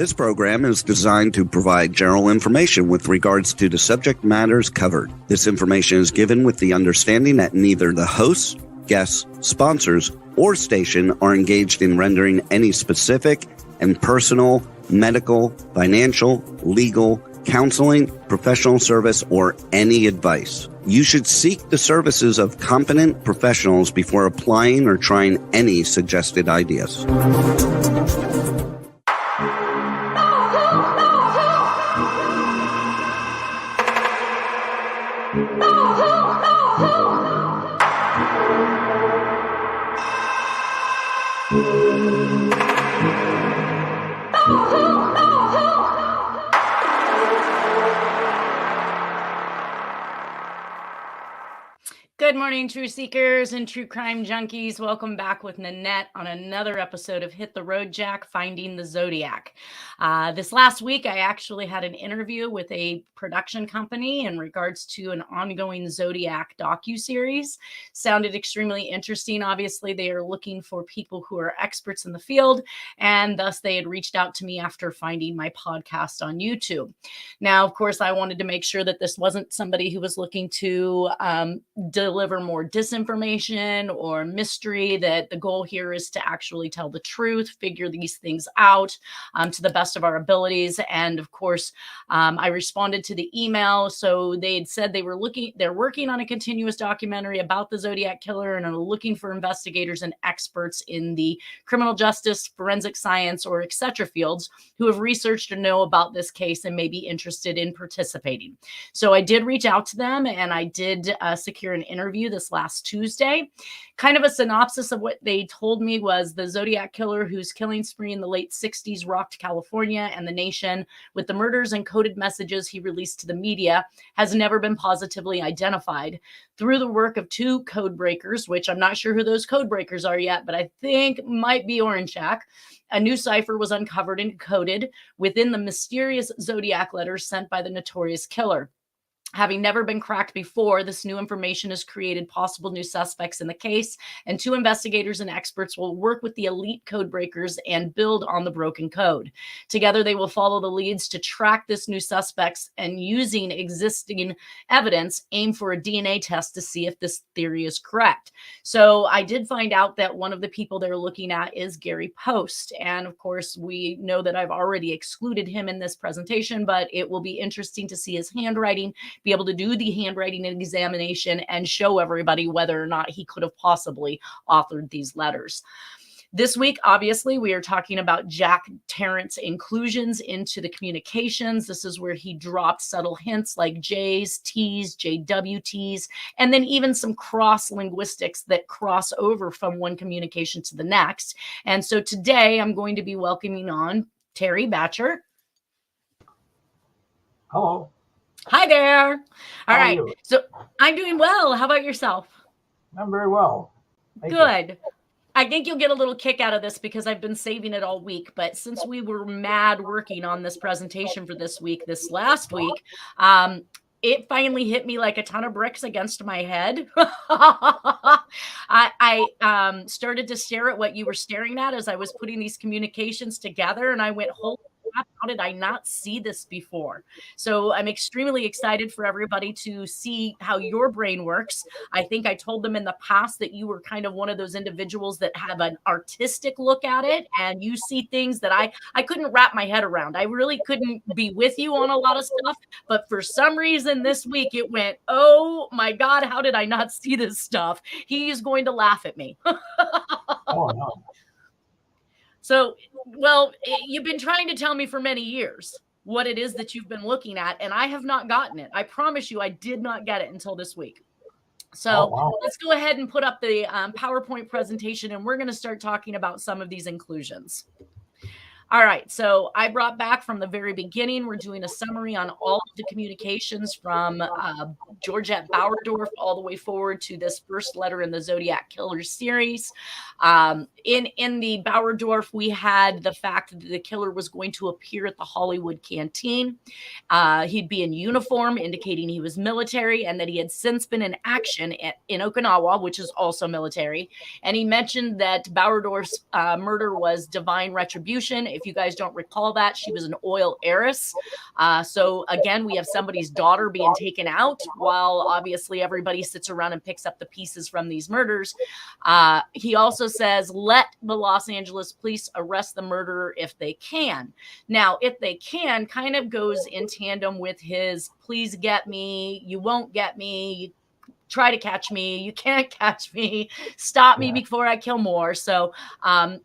This program is designed to provide general information with regards to the subject matters covered. This information is given with the understanding that neither the hosts, guests, sponsors, or station are engaged in rendering any specific and personal, medical, financial, legal, counseling, professional service, or any advice. You should seek the services of competent professionals before applying or trying any suggested ideas. Good morning, true seekers and true crime junkies. Welcome back with Nanette on another episode of Hit the Road Jack, Finding the Zodiac. This last week, I actually had an interview with a production company in regards to an ongoing Zodiac docuseries. Sounded extremely interesting. Obviously, they are looking for people who are experts in the field, and thus they had reached out to me after finding my podcast on YouTube. Now, of course, I wanted to make sure that this wasn't somebody who was looking to deliver more disinformation or mystery, that the goal here is to actually tell the truth, figure these things out to the best of our abilities. And of course, I responded to the email. So they had said they're working on a continuous documentary about the Zodiac Killer and are looking for investigators and experts in the criminal justice, forensic science, or etc. fields who have researched or know about this case and may be interested in participating. So I did reach out to them, and I did secure an interview this last Tuesday. Kind of a synopsis of what they told me was the Zodiac Killer, whose killing spree in the late 60s rocked California and the nation with the murders and coded messages he released to the media, has never been positively identified. Through the work of two code breakers, which I'm not sure who those code breakers are yet, but I think might be Orange Jack, a new cipher was uncovered and coded within the mysterious Zodiac letters sent by the notorious killer. Having never been cracked before, this new information has created possible new suspects in the case, and two investigators and experts will work with the elite code breakers and build on the broken code. Together, they will follow the leads to track this new suspects, and using existing evidence, aim for a DNA test to see if this theory is correct. So I did find out that one of the people they're looking at is Gary Post. And of course, we know that I've already excluded him in this presentation, but it will be interesting to see his handwriting, be able to do the handwriting examination and show everybody whether or not he could have possibly authored these letters. This week, obviously, we are talking about Jack Terrence inclusions into the communications. This is where he dropped subtle hints like J's, T's, JWTs, and then even some cross linguistics that cross over from one communication to the next. And so today I'm going to be welcoming on Terry Battcher. Hello. Hi there. All right. You? So I'm doing well. How about yourself? I'm very well. Good. I think you'll get a little kick out of this because I've been saving it all week. But since we were mad working on this presentation for this last week, it finally hit me like a ton of bricks against my head. I started to stare at what you were staring at as I was putting these communications together, and I went, holy crap, how did I not see this before? So I'm extremely excited for everybody to see how your brain works. I think I told them in the past that you were kind of one of those individuals that have an artistic look at it, and you see things that I couldn't wrap my head around. I really couldn't be with you on a lot of stuff, but for some reason this week it went, oh my God, how did I not see this stuff? He's going to laugh at me. Oh, no. So, well, you've been trying to tell me for many years what it is that you've been looking at, and I have not gotten it. I promise you, I did not get it until this week. So Let's go ahead and put up the PowerPoint presentation, and we're going to start talking about some of these inclusions. All right, so I brought back from the very beginning. We're doing a summary on all of the communications from Georgette Bauerdorf all the way forward to this first letter in the Zodiac Killer series. In the Bauerdorf, we had the fact that the killer was going to appear at the Hollywood Canteen. He'd be in uniform, indicating he was military, and that he had since been in action in Okinawa, which is also military. And he mentioned that Bauerdorf's murder was divine retribution, a If you guys don't recall that, she was an oil heiress. So again, we have somebody's daughter being taken out while obviously everybody sits around and picks up the pieces from these murders. He also says, let the Los Angeles police arrest the murderer if they can. Now, if they can kind of goes in tandem with his please get me, you won't get me, you try to catch me, you can't catch me, stop me before I kill more. So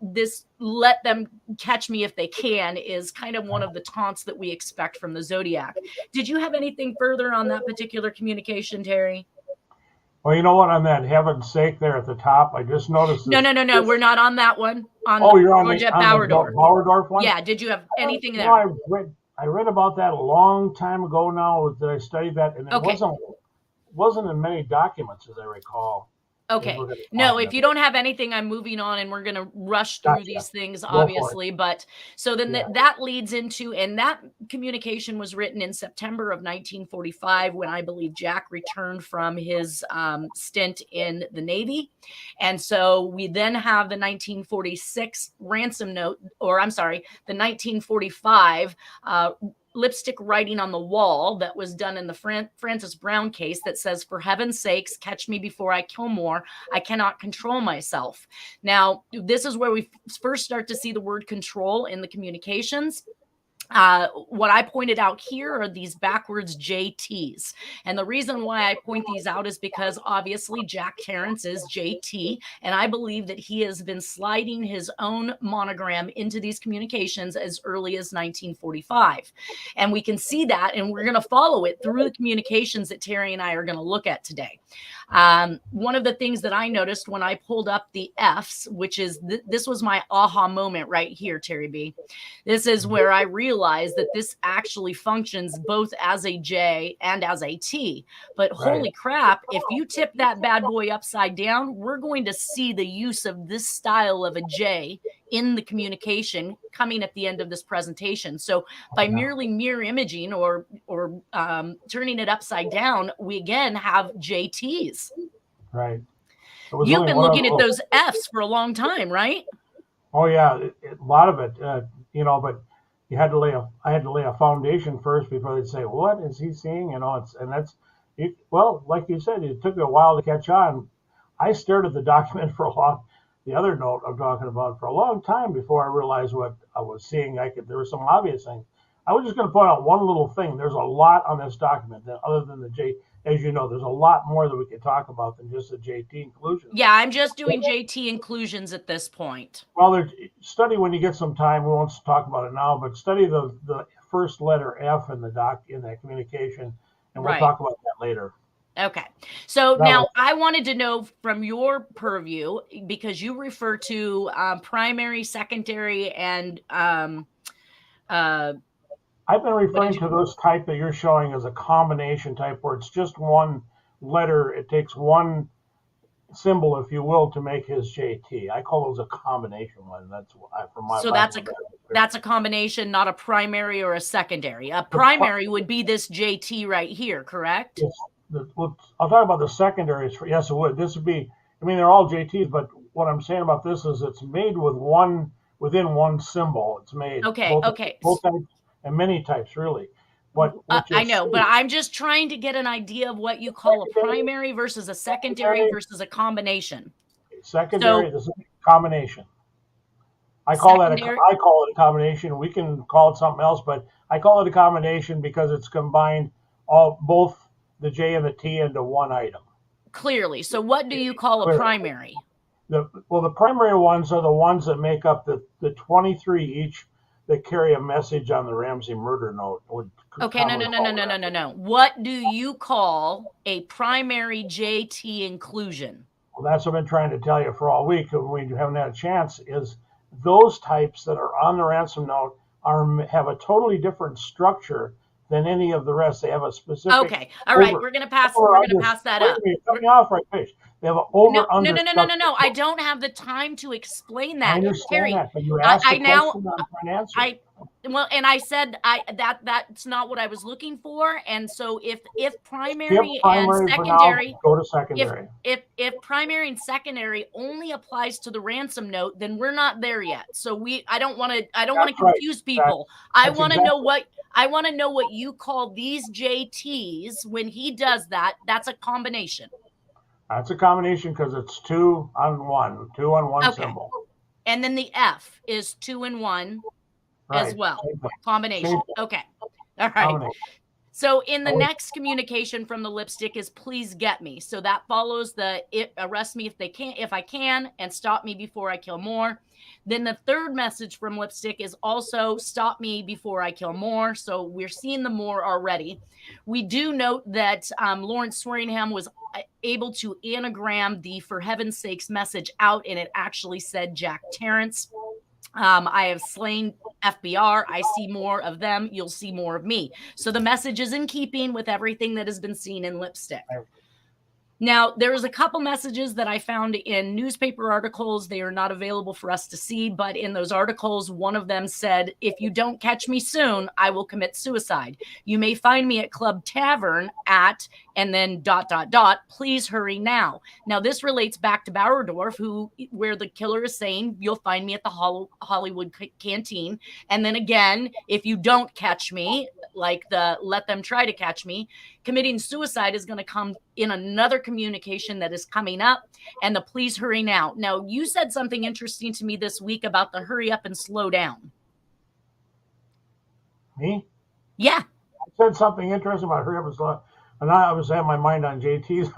this let them catch me if they can is kind of one of the taunts that we expect from the Zodiac. Did you have anything further on that particular communication, Terry? Well, you know what? On that heaven's sake there at the top, I just noticed. No. We're not on that one. You're on Georgia the Bauerdorf one? Yeah. Did you have anything there? I read about that a long time ago now that I studied that, and it wasn't in many documents, as I recall. Okay. No, if you don't have anything, I'm moving on, and we're going to rush through these things, obviously. But so then that leads into, and that communication was written in September of 1945 when I believe Jack returned from his stint in the Navy. And so we then have the 1946 ransom note, or I'm sorry, the 1945 lipstick writing on the wall that was done in the Francis Brown case that says, for heaven's sakes, catch me before I kill more. I cannot control myself. Now, this is where we first start to see the word control in the communications. What I pointed out here are these backwards JTs. And the reason why I point these out is because obviously Jack Terrence is JT. And I believe that he has been sliding his own monogram into these communications as early as 1945. And we can see that, and we're going to follow it through the communications that Terry and I are going to look at today. One of the things that I noticed when I pulled up the F's, which is this was my aha moment right here, Terry B. This is where I realized that this actually functions both as a J and as a T. But holy crap, if you tip that bad boy upside down, we're going to see the use of this style of a J in the communication coming at the end of this presentation. So by merely mirror imaging or turning it upside down, we again have JTs. Right. You've been looking at those Fs for a long time, right? Oh yeah, a lot of it. But I had to lay a foundation first before they'd say, what is he seeing? Like you said, it took me a while to catch on. I stared at the document the other note I'm talking about for a long time before I realized what I was seeing. There were some obvious things. I was just going to point out one little thing. There's a lot on this document other than the J. As you know, there's a lot more that we could talk about than just the JT inclusions. Yeah, I'm just doing JT inclusions at this point. Well, study when you get some time. We won't talk about it now, but study the first letter F in that communication, and we'll talk about that later. Okay. So now I wanted to know from your purview, because you refer to primary, secondary, and I've been referring to those type that you're showing as a combination type where it's just one letter. It takes one symbol, if you will, to make his JT. I call those a combination one. That's from my. So that's a combination, not a primary or a secondary. A primary would be this JT right here, correct? Yes. I'll talk about the secondaries. Yes, it would. This would be. I mean, they're all JTs, but what I'm saying about this is it's made within one symbol. It's made. Okay. Both types and many types, really. I know, but I'm just trying to get an idea of what you call a primary versus a secondary versus a combination. Secondary, this is a combination. I call it a combination. We can call it something else, but I call it a combination because it's combined both the J and the T into one item. Clearly. So what do you call a primary? The primary ones are the ones that make up the 23 each that carry a message on the Ramsey murder note. Okay, no. What do you call a primary JT inclusion? Well, that's what I've been trying to tell you for all week, and we haven't had a chance, is those types that are on the ransom note have a totally different structure than any of the rest. They have a specific. Okay, all right, we're gonna pass that up. Cut me off right there. They have an over-under. No. I don't have the time to explain that. I understand Terry, that, but you asked the question I'm trying to answer. Well, and I said that's not what I was looking for. And so if primary and secondary, go to secondary. If primary and secondary only applies to the ransom note, then we're not there yet. So I don't want to confuse people. I want to know what you call these JTs when he does that. That's a combination. That's a combination because it's two on one symbol. And then the F is 2 and 1 as well. Combination. Okay. All right. So in the next communication from the lipstick is please get me. So that follows the arrest me if I can, and stop me before I kill more. Then the third message from lipstick is also stop me before I kill more. So we're seeing the more already. We do note that Lawrence Swearingham was able to anagram the for heaven's sakes message out, and it actually said Jack Terrence. I have slain FBR. I see more of them. You'll see more of me. So the message is in keeping with everything that has been seen in lipstick. Now, there's a couple messages that I found in newspaper articles. They are not available for us to see, but in those articles, one of them said, if you don't catch me soon, I will commit suicide. You may find me at Club Tavern at, and then ... Please hurry now. Now, this relates back to Bauerdorf, where the killer is saying, you'll find me at the Hollywood Canteen. And then again, if you don't catch me, like the let them try to catch me, committing suicide is going to come in another communication that is coming up, and the please hurry now. Now, you said something interesting to me this week about the hurry up and slow down. Me? Yeah. I said something interesting about hurry up and slow down. And I was having my mind on JT's.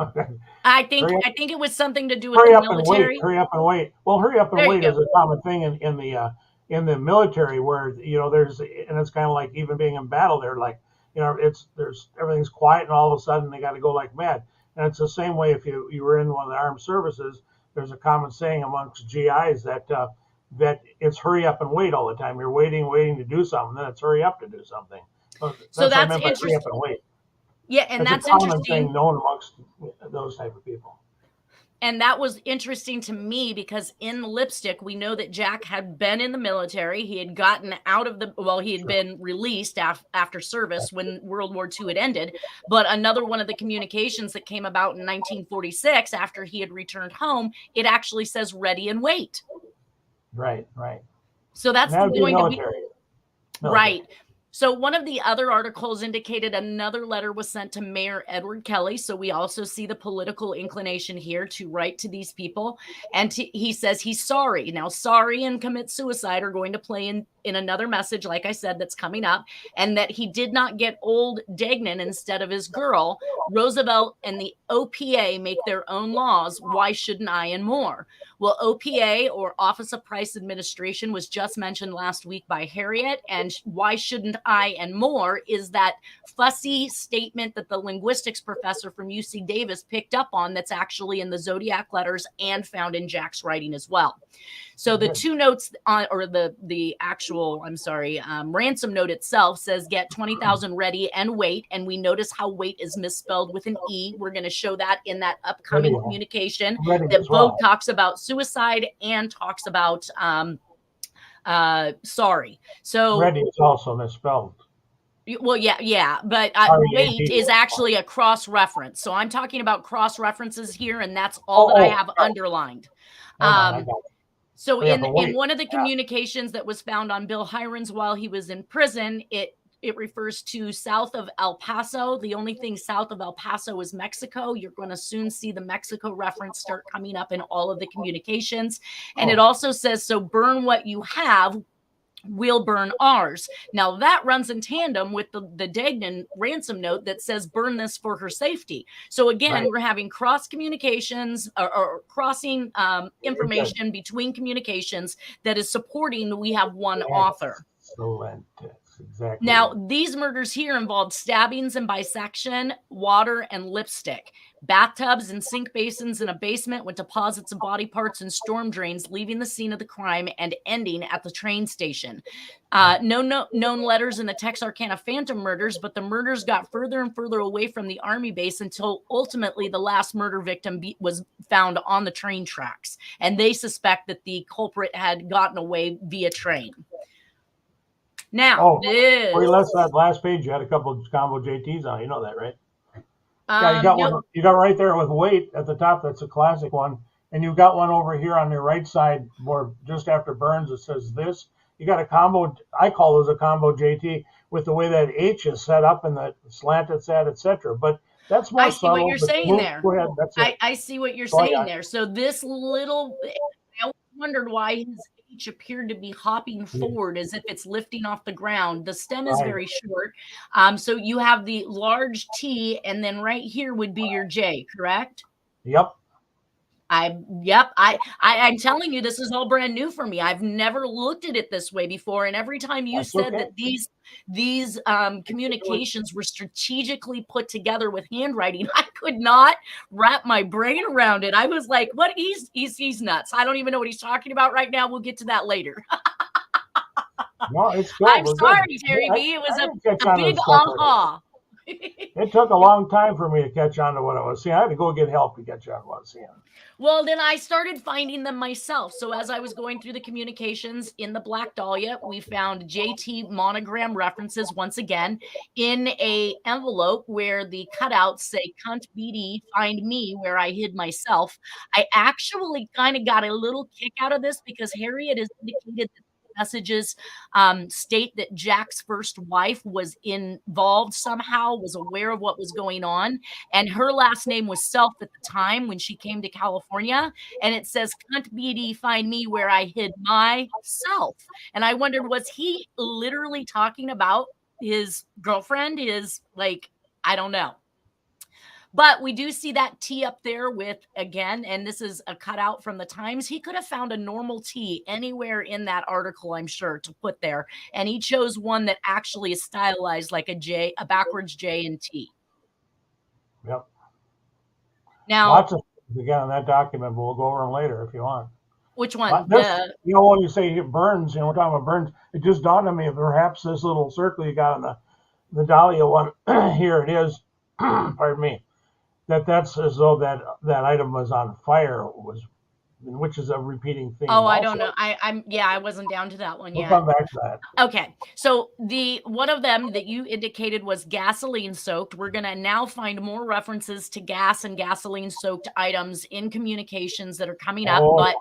I think it was something to do with the military. Hurry up and wait. Well, hurry up and wait is a common thing in the military where, there's, and it's kind of like even being in battle, they're like, everything's quiet and all of a sudden they got to go like mad. And it's the same way if you were in one of the armed services, there's a common saying amongst GIs that it's hurry up and wait all the time. You're waiting to do something, then it's hurry up to do something. So that's interesting. Hurry up and wait. Yeah, and that's a common interesting. thing known amongst those type of people. And that was interesting to me because in lipstick, we know that Jack had been in the military. He had gotten out of he had been released after service when World War II had ended. But another one of the communications that came about in 1946, after he had returned home, it actually says ready and wait. Right. So that's going to be right. So one of the other articles indicated another letter was sent to Mayor Edward Kelly. So we also see the political inclination here to write to these people. And he says he's sorry. Now, sorry and commit suicide are going to play in another message, like I said, that's coming up. And that he did not get old Degnan instead of his girl. Roosevelt and the OPA make their own laws. Why shouldn't I and more? Well, OPA, or Office of Price Administration, was just mentioned last week by Harriet. And why shouldn't I and more is that fussy statement that the linguistics professor from UC Davis picked up on that's actually in the Zodiac letters and found in Jack's writing as well. So the two notes the actual ransom note itself says get 20,000 ready and wait. And we notice how wait is misspelled with an E. We're going to show that in that upcoming communication that both talks about suicide and talks about sorry. So ready is also misspelled. Well, yeah, but wait is actually a cross reference. So I'm talking about cross references here, and that's all that I have underlined. So in one of the communications that was found on Bill Hiron's while he was in prison, it refers to south of El Paso. The only thing south of El Paso is Mexico. You're going to soon see the Mexico reference start coming up in all of the communications. And it also says, so burn what you have, we'll burn ours. Now that runs in tandem with the Degnan ransom note that says burn this for her safety. So again, we're having cross communications or crossing information between communications that is supporting we have one author. Excellent. Exactly. Now, these murders here involved stabbings and bisection, water, and lipstick. Bathtubs and sink basins in a basement with deposits of body parts and storm drains leaving the scene of the crime and ending at the train station. No known letters in the Texarkana Phantom murders, but the murders got further and further away from the Army base until ultimately the last murder victim was found on the train tracks. And they suspect that the culprit had gotten away via train. Now, Before you this, left that last page, you had a couple of combo JTs on. You know that, right? Yeah, you got no, one. You got right there with weight at the top. That's a classic one. And you've got one over here on the right side, more just after Burns. It says this. You got a combo. I call those a combo JT with the way that H is set up and the slant it's at, etc. But that's more I see what subtle. you're But saying there. go ahead. That's it. I see what you're Go saying ahead. there. So this little, I always wondered why his H appeared to be hopping forward as if it's lifting off the ground. The stem is Right. very short. So you have the large T, and then right here would be your J, correct? Yep. I'm telling you, this is all brand new for me. I've never looked at it this way before. And every time you That's said okay. that these communications were strategically put together with handwriting, I could not wrap my brain around it. I was like, what? He's nuts. I don't even know what he's talking about right now. We'll get to that later. No, it's good. I'm We're sorry, good. Terry I B. It was didn't catch a on to big stuff like that. aha. It took a long time for me to catch on to what I was seeing. I had to go get help to catch on to what I was seeing. Well, then I started finding them myself. So as I was going through the communications in the Black Dahlia, we found JT monogram references once again in a envelope where the cutouts say "cunt BD, find me where I hid myself." I actually kind of got a little kick out of this because Harriet has indicated that messages state that Jack's first wife was involved somehow, was aware of what was going on. And her last name was Self at the time when she came to California. And it says, "Cunt BD, find me where I hid myself." And I wondered, was he literally talking about his girlfriend? I don't know. But we do see that T up there with, again, and this is a cutout from the Times. He could have found a normal T anywhere in that article, I'm sure, to put there. And he chose one that actually is stylized like a J, a backwards J and T. Yep. Now, lots of things again on that document, but we'll go over them later if you want. which one? When you say Burns, we're talking about Burns. It just dawned on me, perhaps this little circle you got on the Dahlia one, here it is. Pardon me. That's as though that item was on fire, which is a repeating theme. Oh, I don't know. I wasn't down to that one yet. We'll come back to that. Okay, so the one of them that you indicated was gasoline soaked. We're gonna now find more references to gas and gasoline soaked items in communications that are coming up, but.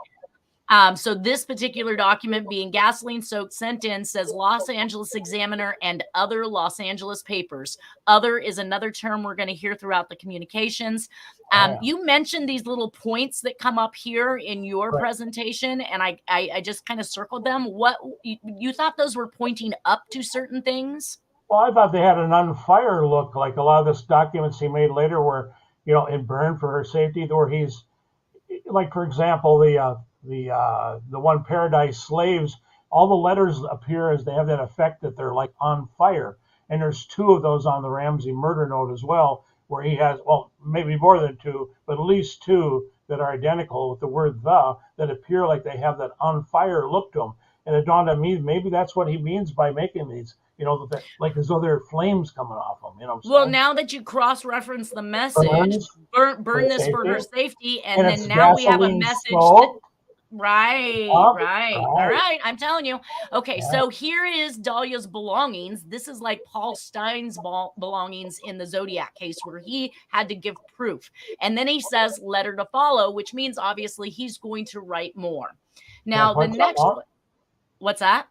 So this particular document, being gasoline soaked, sent in, says Los Angeles Examiner and other Los Angeles papers. Other is another term we're going to hear throughout the communications. You mentioned these little points that come up here in your presentation, and I just kind of circled them. What you thought those were pointing up to certain things? Well, I thought they had an on fire look, like a lot of this documents he made later, where in Burn for her safety, where he's like, for example, the one Paradise Slaves, all the letters appear as they have that effect that they're like on fire. And there's two of those on the Ramsey murder note as well, where he has, well, maybe more than two, but at least two that are identical with the word that appear like they have that on fire look to them. And it dawned on me, maybe that's what he means by making these, like as though there are flames coming off them. Well, now that you cross-reference the message, burn this for her safety, and then now we have a message that, Right. All right. I'm telling you. Okay, so here is Dahlia's belongings. This is like Paul Stein's belongings in the Zodiac case, where he had to give proof. And then he says letter to follow, which means obviously he's going to write more. Now, the next one, what's that?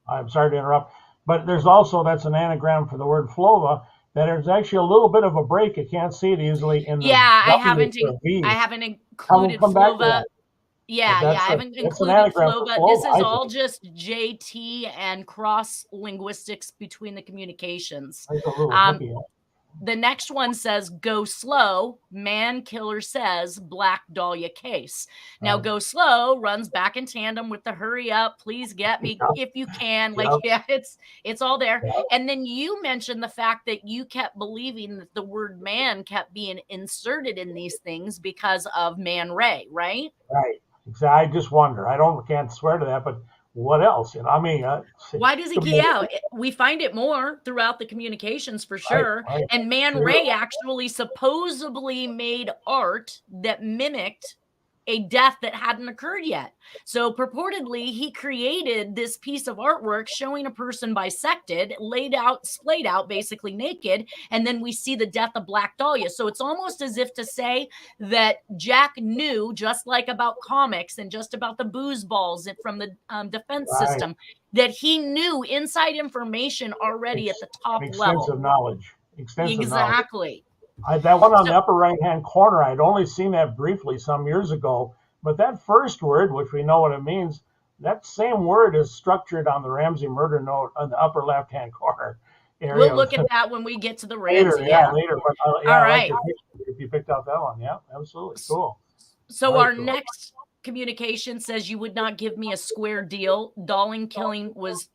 I'm sorry to interrupt, but there's also, that's an anagram for the word FLOVA, that there's actually a little bit of a break. You can't see it easily in the I haven't included FLOVA. I haven't included FLOVA. This is all just JT and cross linguistics between the communications. The next one says, "Go slow, man killer says, Black Dahlia case." Now, "go slow" runs back in tandem with the "hurry up, please get me if you can." It's all there. And then you mentioned the fact that you kept believing that the word man kept being inserted in these things because of Man Ray, right? Right. I just wonder. Can't swear to that, but what else? Why does he key out? We find it more throughout the communications for sure. Right. And Man Ray actually supposedly made art that mimicked a death that hadn't occurred yet. So purportedly, he created this piece of artwork showing a person bisected, splayed out, basically naked, and then we see the death of Black Dahlia. So it's almost as if to say that Jack knew, just like about comics and just about the booze balls from the defense system, that he knew inside information already at the top level. Extensive knowledge. Exactly. That one on the upper right-hand corner, I'd only seen that briefly some years ago, but that first word, which we know what it means, that same word is structured on the Ramsey murder note on the upper left-hand corner area. We'll look at that when we get to the Ramsey. Later. But, all right. If you picked out that one, yeah, absolutely. Cool. So our next communication says you would not give me a square deal. Dahlia killing was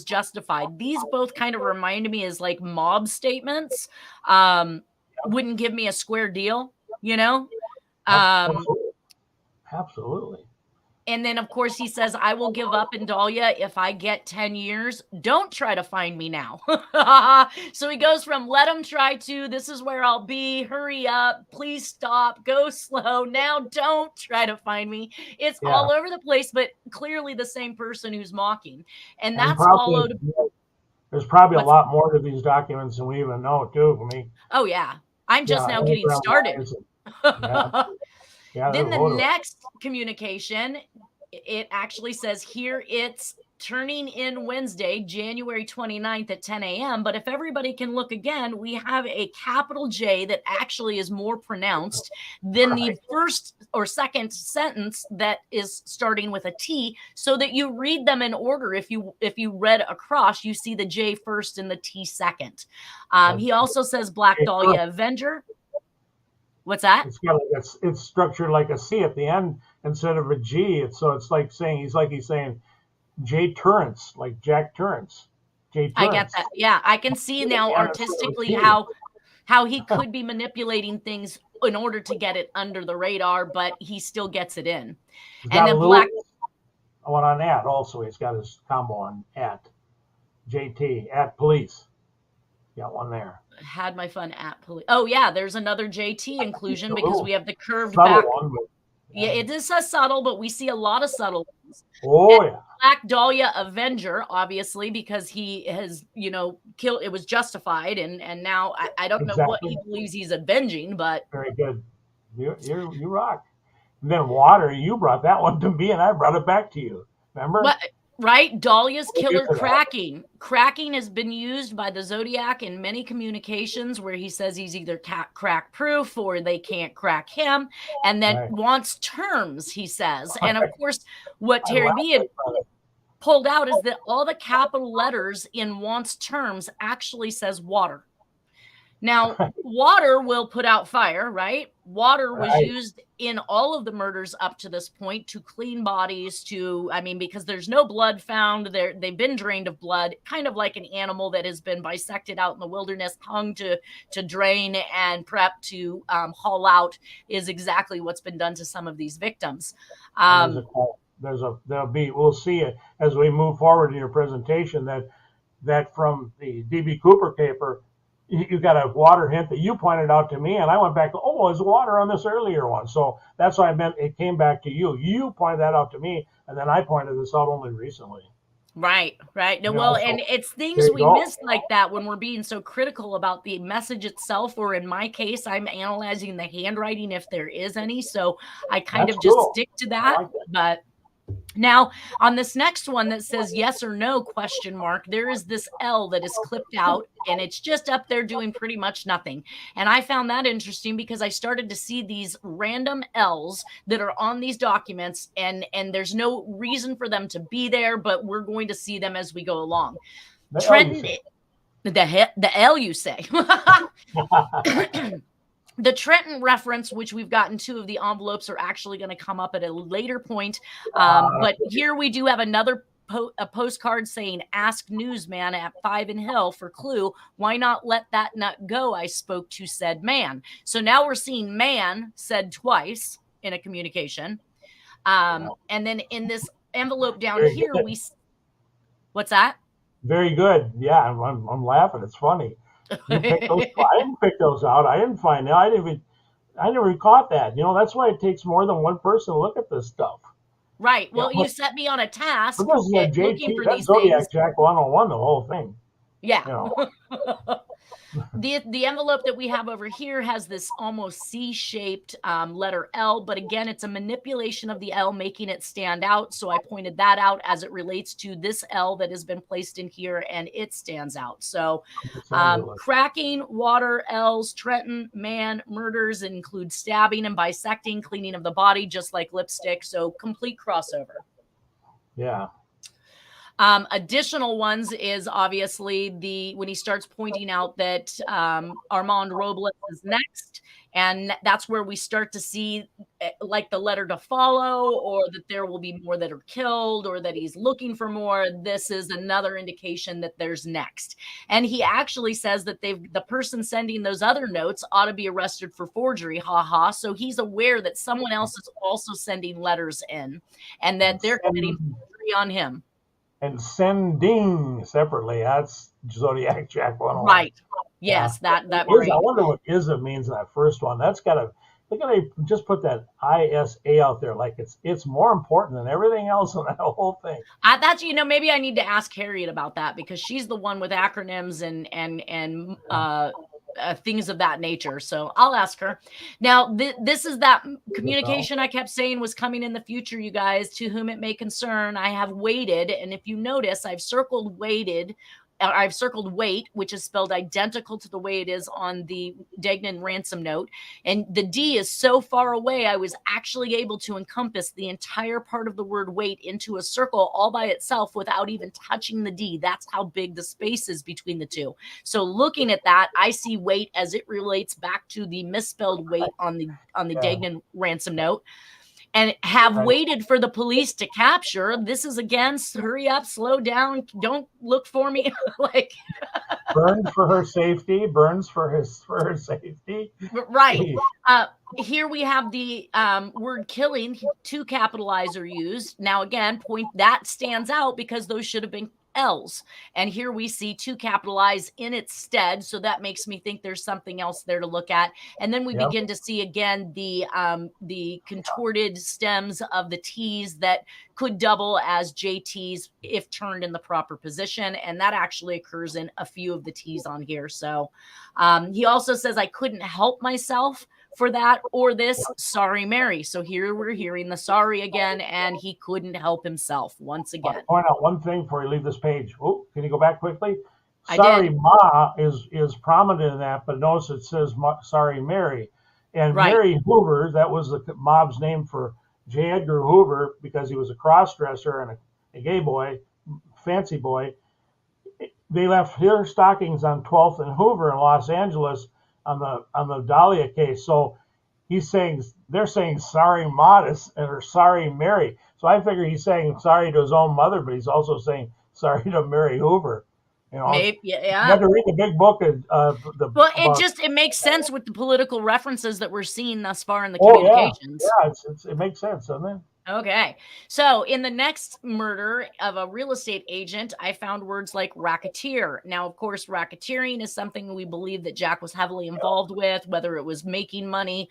justified. These both kind of remind me as like mob statements. Wouldn't give me a square deal, you know? Absolutely. And then, of course, he says, I will give up in Dahlia if I get 10 years. Don't try to find me now. So he goes from let him try to, this is where I'll be, hurry up, please stop, go slow. Now don't try to find me. It's all over the place, but clearly the same person who's mocking. And that's followed. There's probably a lot more to these documents than we even know, too, for me. Oh, yeah. I'm just now getting started. Then the next communication, it actually says here it's turning in Wednesday, January 29th at 10 a.m. But if everybody can look again, we have a capital J that actually is more pronounced than the first or second sentence that is starting with a T, so that you read them in order. If you read across, you see the J first and the T second. He also says Black Dahlia Avenger. What's that? It's structured like a C at the end instead of a G. It's like saying he's saying J Terrence, like Jack Terrence. J Terrence. I get that. Yeah, I can see now artistically how he could be manipulating things in order to get it under the radar, but he still gets it in. And then Black one on at also. He's got his combo on at JT at police. Got one there. Had my fun at police. Oh yeah, there's another JT inclusion because we have the curved back. Yeah, it is a subtle, but we see a lot of subtle ones. Oh, yeah. Black Dahlia Avenger, obviously, because he has, killed. It was justified, and now I don't know what he believes he's avenging, but very good. You rock. And then water, you brought that one to me, and I brought it back to you. Remember? What? Right? Dahlia's killer cracking. Cracking has been used by the Zodiac in many communications where he says he's either crack proof or they can't crack him, and then wants terms, he says. And of course, what Terry B had pulled out is that all the capital letters in wants terms actually says water. Now, water will put out fire, right? Water was used in all of the murders up to this point to clean bodies, because there's no blood found. They've been drained of blood, kind of like an animal that has been bisected out in the wilderness, hung to drain and prep to haul out, is exactly what's been done to some of these victims. We'll see it as we move forward in your presentation that from the D.B. Cooper paper, you got a water hint that you pointed out to me, and I went back, there's water on this earlier one. So that's why I meant it came back to you. You pointed that out to me, and then I pointed this out only recently. Right. No, and it's things we miss like that when we're being so critical about the message itself, or in my case, I'm analyzing the handwriting if there is any. So I kind of just stick to that. But now on this next one that says yes or no ? There is this L that is clipped out, and it's just up there doing pretty much nothing. And I found that interesting because I started to see these random L's that are on these documents, and there's no reason for them to be there, but we're going to see them as we go along. Trenton, the L you say. The Trenton reference, which we've gotten two of the envelopes, are actually going to come up at a later point. But here we do have another postcard saying, ask newsman at 5 and Hill for clue. Why not let that nut go? I spoke to said man. So now we're seeing man said twice in a communication. And then in this envelope down here, what's that? Very good. Yeah, I'm laughing. It's funny. I didn't pick those out. I didn't find out. I never caught that. That's why it takes more than one person to look at this stuff. Right. Well, you set me on a task But this is a looking JT, for that's these Zodiac things. Jack 101, the whole thing. Yeah. The envelope that we have over here has this almost C-shaped letter L, but again, it's a manipulation of the L, making it stand out. So I pointed that out as it relates to this L that has been placed in here, and it stands out. So cracking, water, L's, Trenton, man, murders include stabbing and bisecting, cleaning of the body, just like lipstick. So complete crossover. Yeah. Additional ones is obviously when he starts pointing out that Armand Robles is next, and that's where we start to see like the letter to follow, or that there will be more that are killed, or that he's looking for more. This is another indication that there's next. And he actually says that the person sending those other notes ought to be arrested for forgery. So he's aware that someone else is also sending letters in, and that they're committing forgery on him. And sending separately. That's Zodiac Jack 101. Right. Yes, that I wonder what ISA means in that first one. That's gotta just put that ISA out there, like it's more important than everything else in that whole thing. That's maybe I need to ask Harriet about that, because she's the one with acronyms and things of that nature. So I'll ask her. Now, this is that communication I kept saying was coming in the future, you guys, to whom it may concern. I have waited, and if you notice, I've circled wait, which is spelled identical to the way it is on the Degnan ransom note. And the D is so far away, I was actually able to encompass the entire part of the word wait into a circle all by itself without even touching the D. That's how big the space is between the two. So looking at that, I see wait as it relates back to the misspelled wait on the Degnan ransom note. And have waited for the police to capture. This is, again, hurry up, slow down, don't look for me. Like Burns for her safety, Burns for her safety. Right. Here we have the word killing, 2 capitalized are used. Now, again, that stands out because those should have been L's. And here we see 2 capitalized in its stead. So that makes me think there's something else there to look at. And then we begin to see again the contorted stems of the T's that could double as JT's if turned in the proper position. And that actually occurs in a few of the T's on here. So he also says, I couldn't help myself for that or this. Sorry, Mary. So here we're hearing the sorry again, and he couldn't help himself once again. I'll point out one thing before you leave this page. Oh, can you go back quickly? Sorry, Ma is prominent in that, but notice it says sorry, Mary. And Mary Hoover, that was the mob's name for J. Edgar Hoover, because he was a cross-dresser and a gay boy, fancy boy. They left their stockings on 12th and Hoover in Los Angeles on the Dahlia case. So they're saying sorry, Modest, or sorry, Mary. So I figure he's saying sorry to his own mother, but he's also saying sorry to Mary Hoover. Maybe, You have to read the big book of the. Well, it makes sense with the political references that we're seeing thus far in the communications. Yeah, it makes sense, doesn't it? Okay. So in the next murder of a real estate agent, I found words like racketeer. Now, of course, racketeering is something we believe that Jack was heavily involved with, whether it was making money,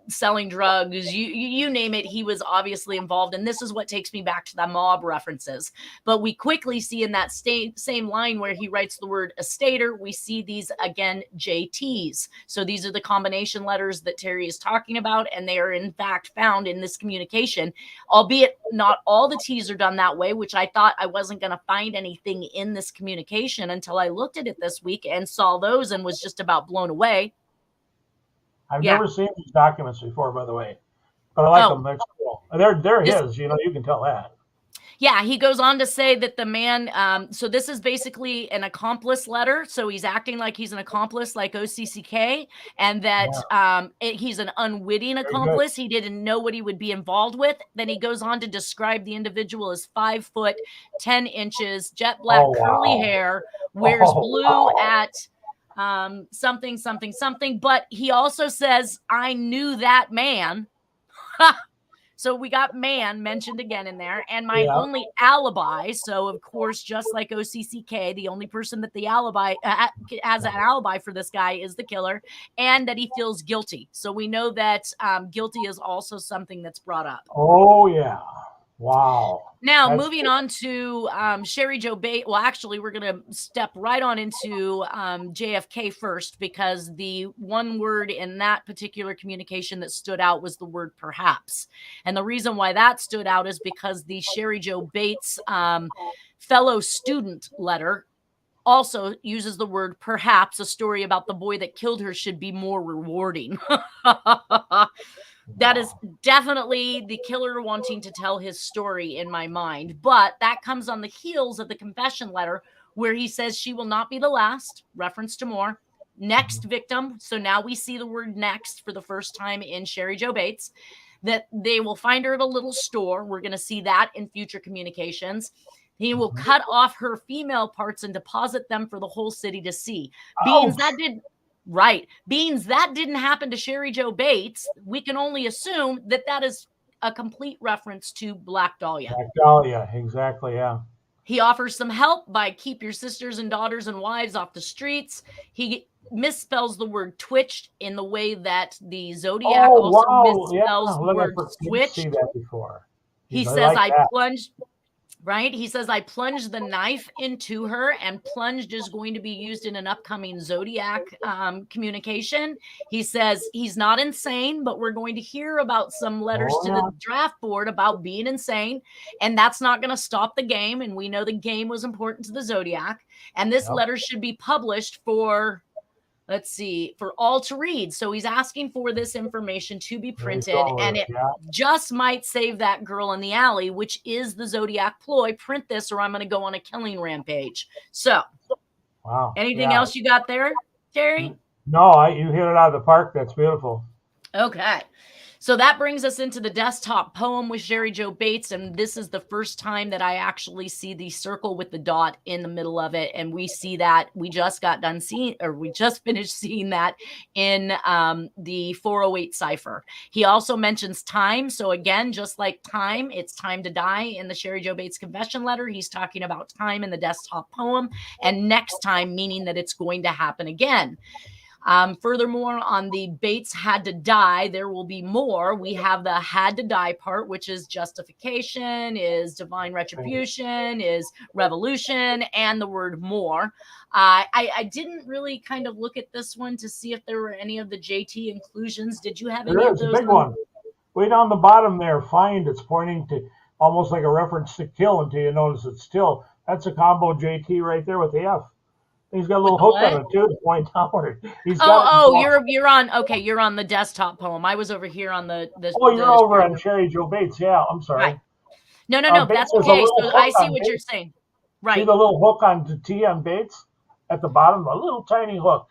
selling drugs, you name it, he was obviously involved. And this is what takes me back to the mob references. But we quickly see in that same line where he writes the word estater, we see these, again, JTs. So these are the combination letters that Terry is talking about, and they are in fact found in this communication, albeit not all the T's are done that way, which I thought I wasn't going to find anything in this communication until I looked at it this week and saw those and was just about blown away. I've never seen these documents before, by the way, but I like them. They're cool. They're his, you can tell that. Yeah, he goes on to say that the man, so this is basically an accomplice letter. So he's acting like he's an accomplice, like OCCK, and that he's an unwitting accomplice. He didn't know what he would be involved with. Then he goes on to describe the individual as 5 foot, 10 inches, jet black, curly hair, wears blue at something. But he also says, I knew that man. So we got man mentioned again in there, and my Yeah. only alibi. So of course, just like OCCK, the only person that the alibi has an alibi for this guy is the killer, and that he feels guilty. So we know that guilty is also something that's brought up. Oh yeah. Wow. Now, That's moving on to Sherry Jo Bates. Well, actually, we're going to step right on into JFK first, because the one word in that particular communication that stood out was the word perhaps. And the reason why that stood out is because the Sherry Jo Bates fellow student letter also uses the word perhaps. A story about the boy that killed her should be more rewarding. That is definitely the killer wanting to tell his story in my mind. But that comes on the heels of the confession letter where he says she will not be the last, reference to more. Next victim. So now we see the word next for the first time in Sherry Jo Bates, that they will find her at a little store. We're going to see that in future communications. He will cut off her female parts and deposit them for the whole city to see. Beans that didn't happen to Sherry Jo Bates, we can only assume that that is a complete reference to Black Dahlia. Black Dahlia, exactly, yeah. He offers some help by keep your sisters and daughters and wives off the streets. He misspells the word twitched in the way that the Zodiac also misspells the word switched. See that before. He says, I plunged. Right? He says, I plunged the knife into her, and plunged is going to be used in an upcoming Zodiac communication. He says he's not insane, but we're going to hear about some letters to the draft board about being insane, and that's not going to stop the game. And we know the game was important to the Zodiac, and this letter should be published for, let's see, for all to read. So he's asking for this information to be printed, and it just might save that girl in the alley, which is the Zodiac ploy. Print this or I'm going to go on a killing rampage. So, anything else you got there, Terry? No, you hit it out of the park. That's beautiful. Okay. So that brings us into the desktop poem with Sherry Jo Bates, and this is the first time that I actually see the circle with the dot in the middle of it, and we see that we just finished seeing that in the 408 cipher. He also mentions time, so again, just like time, it's time to die in the Sherry Jo Bates confession letter. He's talking about time in the desktop poem, and next time meaning that it's going to happen again. Furthermore, on the Bates had to die, there will be more. We have the had to die part, which is justification, is divine retribution, is revolution, and the word more. I didn't really kind of look at this one to see if there were any of the JT inclusions. Did you have any of those? There's a big one. Way down the bottom there, find, it's pointing to almost like a reference to kill until you notice it's still. That's a combo JT right there with the F. He's got a little hook on it too to point downward. You're on the desktop poem. I was over here on the you're over on Sherry Jo Bates. Yeah, I'm sorry. Right. No, that's okay. So I see what you're saying. Right. See the little hook on the T on Bates at the bottom? A little tiny hook.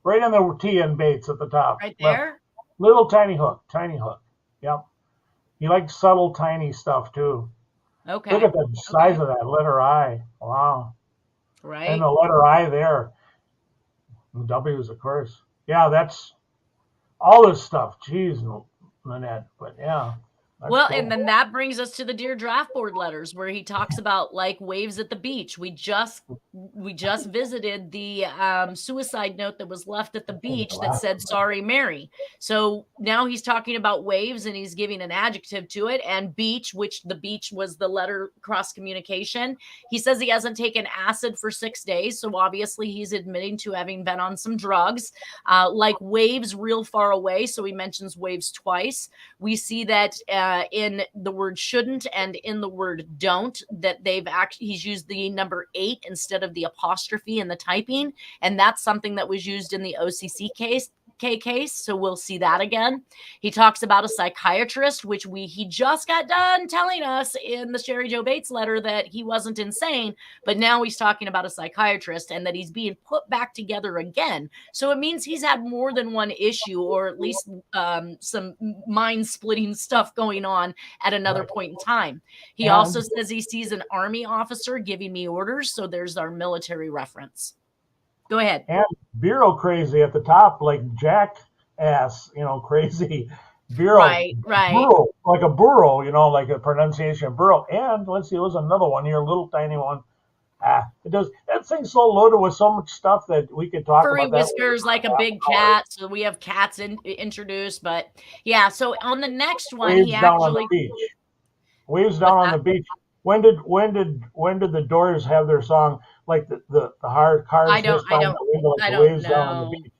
Right on the T on Bates at the top. Right there? Little tiny hook. Yep. He likes subtle, tiny stuff too. Okay. Look at the size of that letter I. Wow. Right. And the letter I there. The W's, of course. Yeah, that's all this stuff. Jeez, Lynette. But yeah. Well, cool. And then that brings us to the Dear Draft Board letters, where he talks about like waves at the beach. We just visited the suicide note that was left at the beach that said "Sorry, Mary." So now he's talking about waves, and he's giving an adjective to it, and beach, which the beach was the letter cross communication. He says he hasn't taken acid for 6 days, so obviously he's admitting to having been on some drugs. Like waves, real far away. So he mentions waves twice. We see that. In the word shouldn't and in the word don't, that he's used the number 8 instead of the apostrophe in the typing. And that's something that was used in the OCC case. So we'll see that again. He talks about a psychiatrist, which he just got done telling us in the Sherry Jo Bates letter that he wasn't insane, but now he's talking about a psychiatrist and that he's being put back together again. So it means he's had more than one issue, or at least some mind-splitting stuff going on at another point in time. He also says he sees an army officer giving me orders, so there's our military reference. Go ahead. And Bureau crazy at the top, like jackass, crazy. Bureau, Right. burrow, like a burrow, like a pronunciation of burrow. And let's see, there was another one here, a little tiny one. It does. That thing's so loaded with so much stuff that we could talk Furry about that whiskers like a big cat. So we have cats introduced, but yeah. So on the next one, Waves he down on actually the beach. Waves what's down on that? the beach. When did the Doors have their song, like the hard cars hiss by the window like the waves down on the know. beach?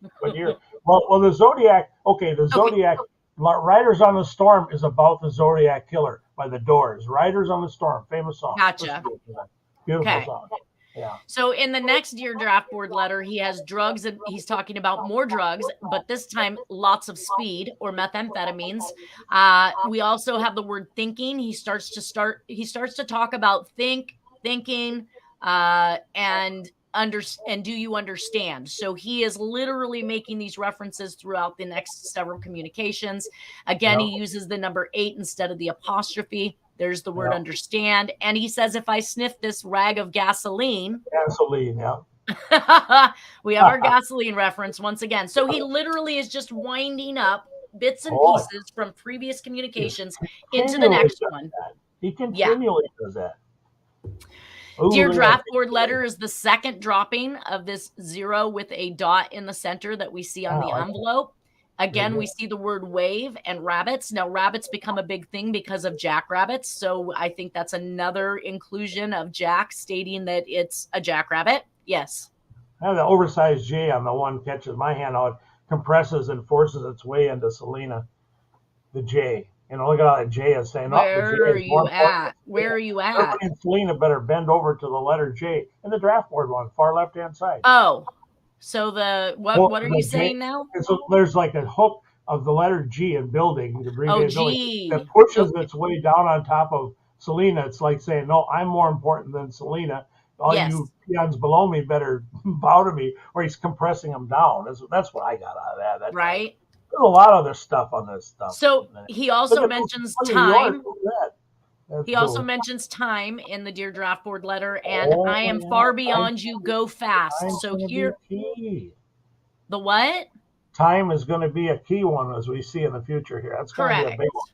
But well, the Zodiac. Okay, the Zodiac. Riders on the Storm is about the Zodiac Killer by the Doors. Riders on the Storm, famous song. Gotcha. Beautiful song. Yeah. So in the next Dear Draft Board letter, he has drugs, and he's talking about more drugs, but this time lots of speed or methamphetamines. We also have the word thinking. He starts to talk about thinking, and do you understand? So he is literally making these references throughout the next several communications. Again, he uses the number 8 instead of the apostrophe. There's the word understand. And he says, if I sniff this rag of gasoline. We have our gasoline reference once again. So he literally is just winding up bits and pieces from previous communications into the next one. He continually does that. Dear Draft Board letter is the second dropping of this 0 with a dot in the center that we see on the envelope. Again, we see the word wave and rabbits. Now, rabbits become a big thing because of jackrabbits. So I think that's another inclusion of Jack stating that it's a jackrabbit. Yes. And the oversized J on the one catches my hand out, compresses and forces its way into Selena. The J. Look at how that J is saying, Where are you at? Where are you at? Everybody in Selena better bend over to the letter J in the Draft Board one, far left-hand side. Oh. So what are you saying now? So there's like a hook of the letter G in building, G. that pushes its way down on top of Selena. It's like saying, no, I'm more important than Selena. All you peons below me better bow to me, or he's compressing them down. That's what I got out of that. Right. There's a lot of other stuff on this stuff. So he also mentions time. He also mentions time in the Dear Draft Board letter, and I am far beyond you, go fast. So here, the what? Time is going to be a key one as we see in the future here. That's going to be a big one.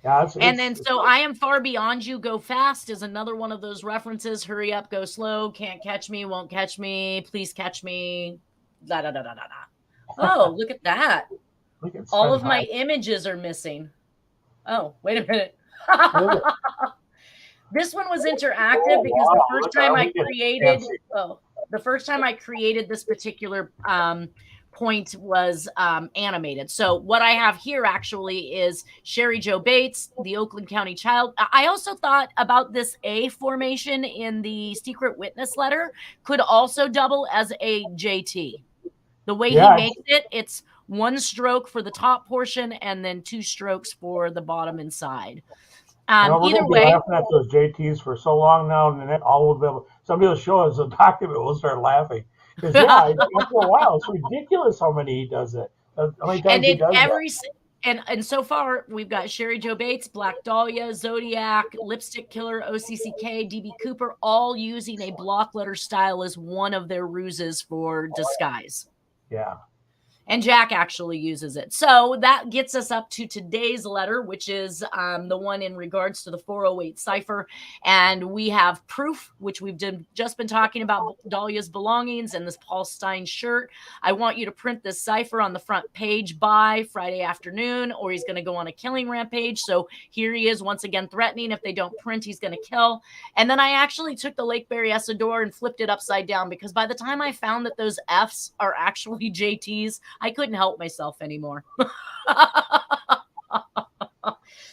Yeah, so I am far beyond you, go fast is another one of those references. Hurry up, go slow, can't catch me, won't catch me, please catch me. Da da da da da da. Oh, look at that. All of my images are missing. Oh, wait a minute. This one was interactive because the first time I created this particular point was animated. So what I have here actually is Sherry Jo Bates, the Oakland County child. I also thought about this A formation in the secret witness letter could also double as a JT. The way he makes it, it's one stroke for the top portion and then 2 strokes for the bottom and side. Either way, laughing at those JTs for so long now, and then all of them. Somebody will show us a document, we'll start laughing. Because after a while, it's ridiculous how many he does it. How many times he does that. And so far, we've got Sherry Jo Bates, Black Dahlia, Zodiac, Lipstick Killer, OCCK, DB Cooper, all using a block letter style as one of their ruses for disguise. Yeah. And Jack actually uses it. So that gets us up to today's letter, which is the one in regards to the 408 cipher. And we have proof, which we've just been talking about, Dahlia's belongings and this Paul Stein shirt. I want you to print this cipher on the front page by Friday afternoon, or he's going to go on a killing rampage. So here he is once again threatening if they don't print, he's going to kill. And then I actually took the Lakeberry Essador and flipped it upside down, because by the time I found that those F's are actually JTs, I couldn't help myself anymore.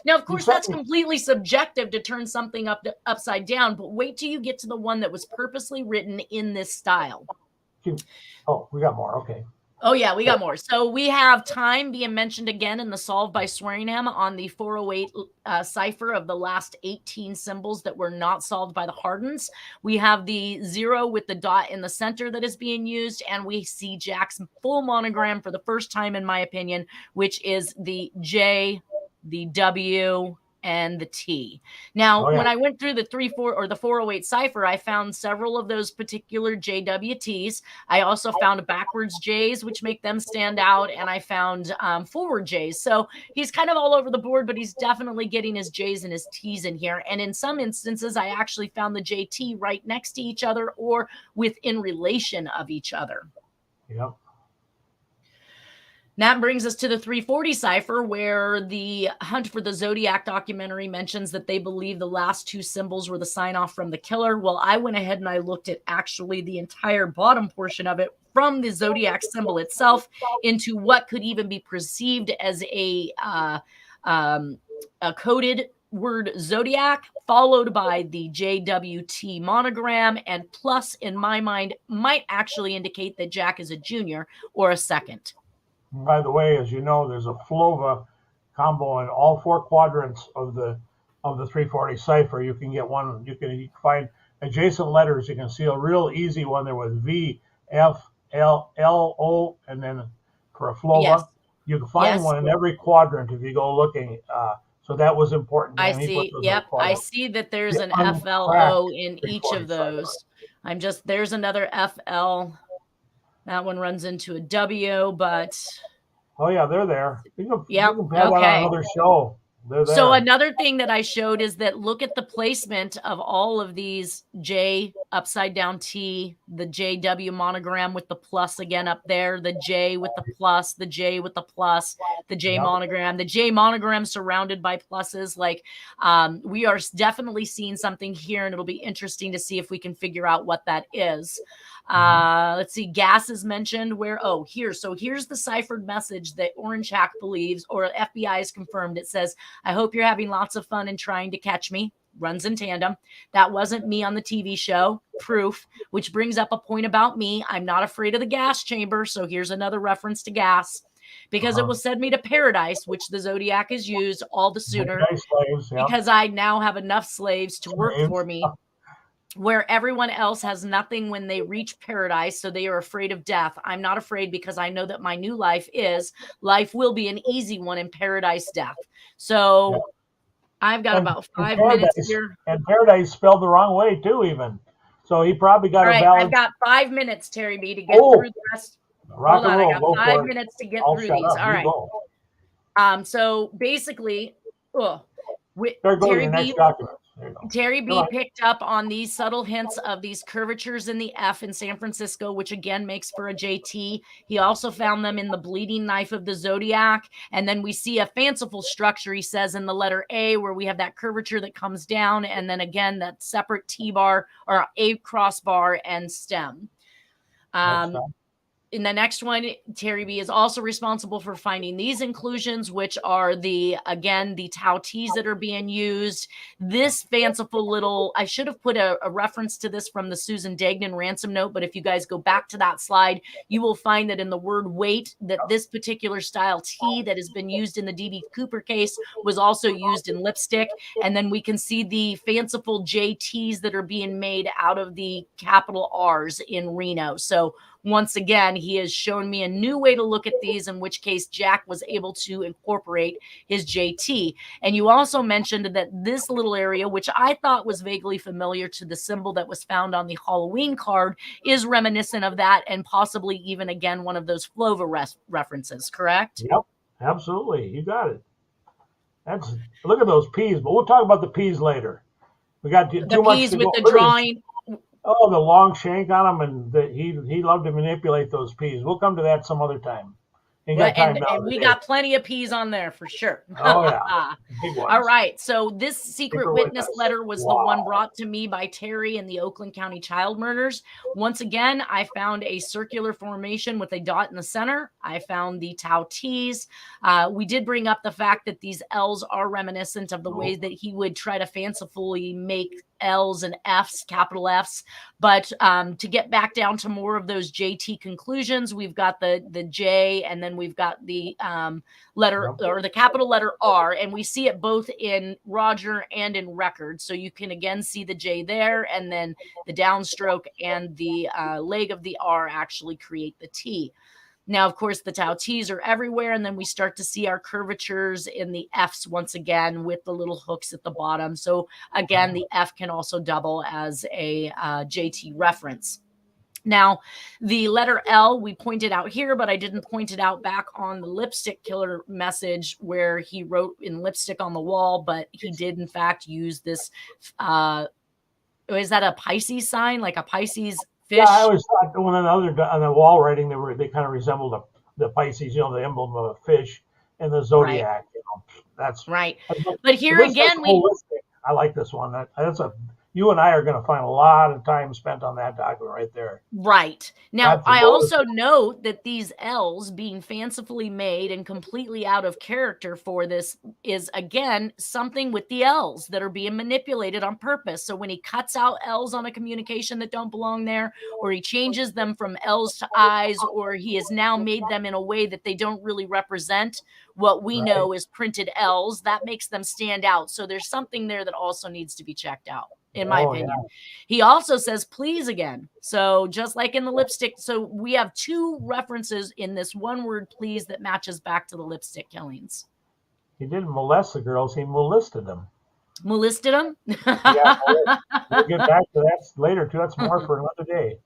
Now, of course, that's completely subjective to turn something upside down, but wait till you get to the one that was purposely written in this style. Oh, we got more. Okay. Oh, yeah, we got more. So we have time being mentioned again in the Solved by Swearingham on the 408 cipher of the last 18 symbols that were not solved by the Hardens. We have the 0 with the dot in the center that is being used, and we see Jack's full monogram for the first time, in my opinion, which is the J, the W, and the T. Now, when I went through the 3-4 or the 408 cipher, I found several of those particular JWTs. I also found backwards J's, which make them stand out, and I found forward J's. So he's kind of all over the board, but he's definitely getting his J's and his T's in here. And in some instances, I actually found the JT right next to each other or within relation of each other. Yep. That brings us to the 340 cipher, where the Hunt for the Zodiac documentary mentions that they believe the last two symbols were the sign off from the killer. Well, I went ahead and I looked at actually the entire bottom portion of it from the Zodiac symbol itself into what could even be perceived as a coded word Zodiac, followed by the JWT monogram, and plus, in my mind, might actually indicate that Jack is a junior or a second. By the way, as you know, there's a FLOVA combo in all four quadrants of the 340 cipher. You can get one. You can find adjacent letters. You can see a real easy one there with V, F, L, L, O, and then for a FLOVA, yes. You can find one in every quadrant if you go looking. So that was important. I see. Yep, I see that there's an FLO in each of those. There's another FL. That one runs into a W, but... Oh, yeah, they're there. You can have that on another show. They're there. So another thing that I showed is that look at the placement of all of these J upside down T, the JW monogram with the plus again up there, the J with the plus, the J with the plus, the J monogram, the J monogram surrounded by pluses. Like we are definitely seeing something here, and it'll be interesting to see if we can figure out what that is. Let's see, gas is mentioned where, here. So here's the ciphered message that Orange Hack believes, or FBI has confirmed. It says, I hope you're having lots of fun and trying to catch me. Runs in tandem. That wasn't me on the TV show. Proof, which brings up a point about me. I'm not afraid of the gas chamber. So here's another reference to gas. Because it will send me to paradise, which the Zodiac is used all the sooner. Slaves, because I now have enough slaves to work for me. Where everyone else has nothing when they reach paradise, so they are afraid of death. I'm not afraid because I know that my new life will be an easy one in paradise death. So I've got about 5 minutes here. And paradise spelled the wrong way too, even. So he probably got a valid... I've got 5 minutes, Terry B, to get through the rest. Rock and roll. I got 5 minutes to get through these. All right. So basically, Terry B picked up on these subtle hints of these curvatures in the F in San Francisco, which again makes for a JT. He also found them in the bleeding knife of the Zodiac. And then we see a fanciful structure, he says, in the letter A, where we have that curvature that comes down. And then again, that separate T-bar or A crossbar and stem. In the next one, Terry B is also responsible for finding these inclusions, which are the tau T's that are being used. This fanciful little, I should have put a reference to this from the Susan Degnan ransom note, but if you guys go back to that slide, you will find that in the word weight, that this particular style T that has been used in the D.B. Cooper case was also used in lipstick. And then we can see the fanciful JTs that are being made out of the capital R's in Reno. So once again, he has shown me a new way to look at these, in which case Jack was able to incorporate his JT. And you also mentioned that this little area, which I thought was vaguely familiar to the symbol that was found on the Halloween card, is reminiscent of that and possibly even, again, one of those FLOVA references, correct? Yep, absolutely. You got it. Look at those P's, but we'll talk about the P's later. We got too much P's to with go. the drawing. Oh, the long shank on them, and he loved to manipulate those P's. We'll come to that some other time. And we got plenty of P's on there for sure. Oh, yeah. Big ones. All right. So this secret witness letter was the one brought to me by Terry and the Oakland County child murders. Once again, I found a circular formation with a dot in the center. I found the tau T's. We did bring up the fact that these L's are reminiscent of the ways that he would try to fancifully make L's and F's, capital F's. But to get back down to more of those JT conclusions, we've got the J, and then we've got the letter or the capital letter R, and we see it both in Roger and in record. So you can again see the J there, and then the downstroke and the leg of the R actually create the T. Now, of course, the tau T's are everywhere, and then we start to see our curvatures in the F's once again with the little hooks at the bottom. So again, the F can also double as a JT reference. Now, the letter L we pointed out here, but I didn't point it out back on the lipstick killer message where he wrote in lipstick on the wall, but he did in fact use this. Is that a Pisces sign, like a Pisces fish? Yeah, I always thought when on the wall writing, they kind of resembled the Pisces, the emblem of a fish, and the zodiac. Right. That's right. But here again, I like this one. You and I are going to find a lot of time spent on that document right there. Right. Now, I also note that these L's being fancifully made and completely out of character for this is, again, something with the L's that are being manipulated on purpose. So when he cuts out L's on a communication that don't belong there, or he changes them from L's to I's, or he has now made them in a way that they don't really represent what we know is printed L's, that makes them stand out. So there's something there that also needs to be checked out, in my opinion. Yeah. He also says please again. So just like in the lipstick, so we have two references in this one word please that matches back to the lipstick killings. He didn't molest the girls, he molested them. Molested them? Yeah, we'll get back to that later too. That's more for another day.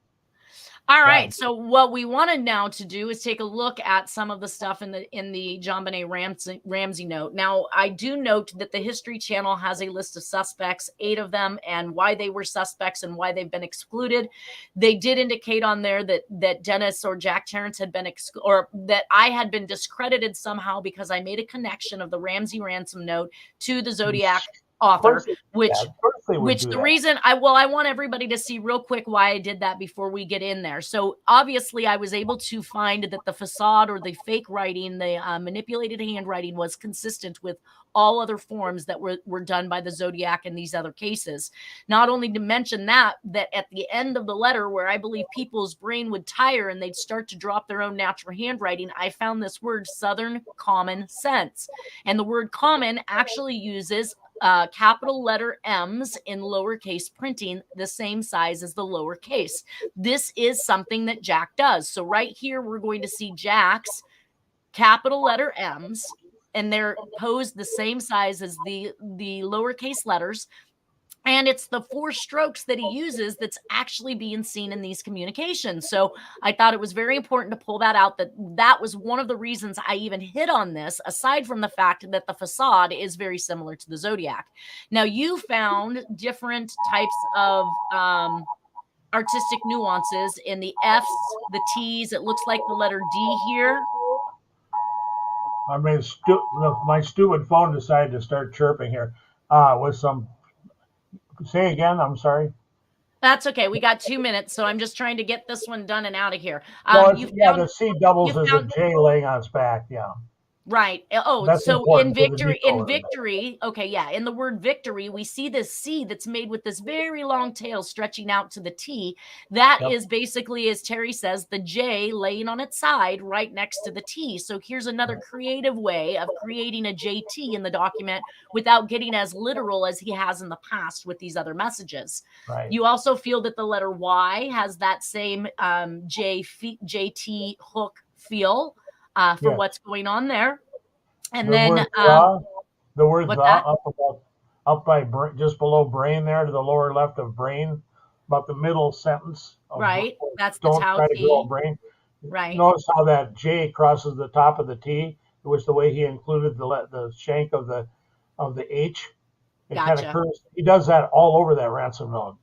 All right. So what we wanted now to do is take a look at some of the stuff in the JonBenet Ramsey note. Now, I do note that the History Channel has a list of suspects, 8 of them, and why they were suspects and why they've been excluded. They did indicate on there that Dennis or Jack Terrence had been or that I had been discredited somehow because I made a connection of the Ramsey ransom note to the Zodiac author, which the reason I want everybody to see real quick why I did that before we get in there. So obviously I was able to find that the facade or the fake writing, the manipulated handwriting was consistent with all other forms that were done by the Zodiac in these other cases. Not only to mention that at the end of the letter where I believe people's brain would tire and they'd start to drop their own natural handwriting, I found this word Southern common sense. And the word common actually uses capital letter M's in lowercase printing, the same size as the lowercase. This is something that Jack does. So right here, we're going to see Jack's capital letter M's, and they're posed the same size as the lowercase letters. And it's the 4 strokes that he uses that's actually being seen in these communications. So I thought it was very important to pull that out, that was one of the reasons I even hit on this, aside from the fact that the facade is very similar to the Zodiac. Now, you found different types of artistic nuances in the F's, the T's. It looks like the letter D here. I mean, my stupid phone decided to start chirping here with some... Say again, I'm sorry. That's okay. We got 2 minutes, so I'm just trying to get this one done and out of here. The C doubles as a J laying on its back, yeah. Right. Oh, that's so in victory, okay, yeah. In the word victory, we see this C that's made with this very long tail stretching out to the T. That is basically, as Terry says, the J laying on its side right next to the T. So here's another creative way of creating a JT in the document without getting as literal as he has in the past with these other messages. Right. You also feel that the letter Y has that same JT hook feel. For what's going on there. And the word up by just below brain there to the lower left of brain, about the middle sentence. Right. That's the don't tau try to T. grow brain. Right. Notice how that J crosses the top of the T. It was the way he included the shank of the H. It kind of curves. He does that all over that ransom note.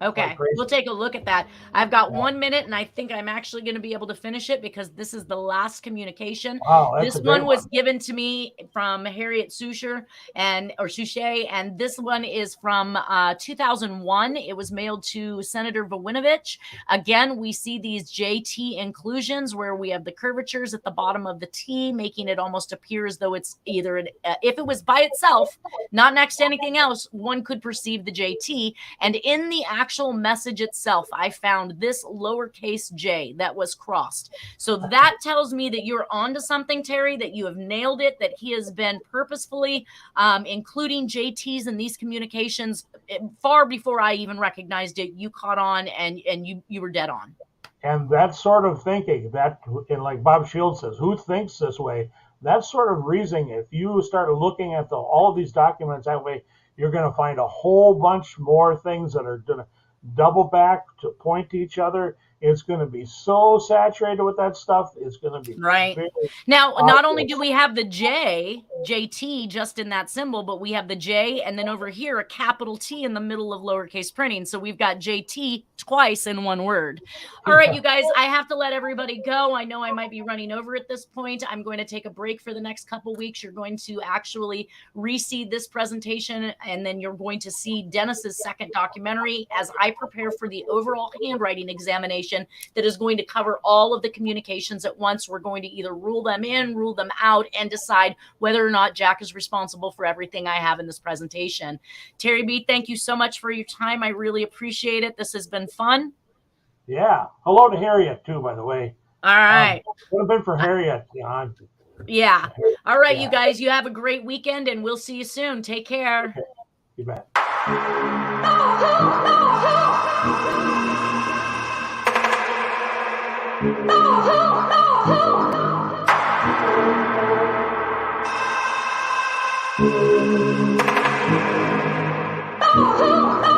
Okay, we'll take a look at that. I've got 1 minute, and I think I'm actually going to be able to finish it because this is the last communication. Wow, this one was given to me from Harriet Suchet, and this one is from 2001. It was mailed to Senator Voinovich. Again, we see these JT inclusions where we have the curvatures at the bottom of the T, making it almost appear as though it's either if it was by itself, not next to anything else, one could perceive the JT. And in the actual message itself, I found this lowercase J that was crossed. So that tells me that you're onto something, Terry, that you have nailed it, that he has been purposefully including JTs in these communications far before I even recognized it. You caught on and you were dead on. And that sort of thinking, that, and like Bob Shields says, who thinks this way? That sort of reasoning, if you start looking at all of these documents that way, you're going to find a whole bunch more things that are going to double back to point to each other. It's going to be so saturated with that stuff. It's going to be right. Now, not only do we have the JT just in that symbol, but we have the J and then over here a capital T in the middle of lowercase printing. So we've got JT twice in one word. All right, you guys, I have to let everybody go. I know I might be running over at this point. I'm going to take a break for the next couple weeks. You're going to actually reseed this presentation, and then you're going to see Dennis's second documentary as I prepare for the overall handwriting examination that is going to cover all of the communications at once. We're going to either rule them in, rule them out, and decide whether or not Jack is responsible for everything I have in this presentation. Terry B., thank you so much for your time. I really appreciate it. This has been fun. Yeah. Hello to Harriet, too, by the way. All right. Would have been for Harriet, John. Yeah. All right, you guys, you have a great weekend, and we'll see you soon. Take care. Okay. You bet. Oh,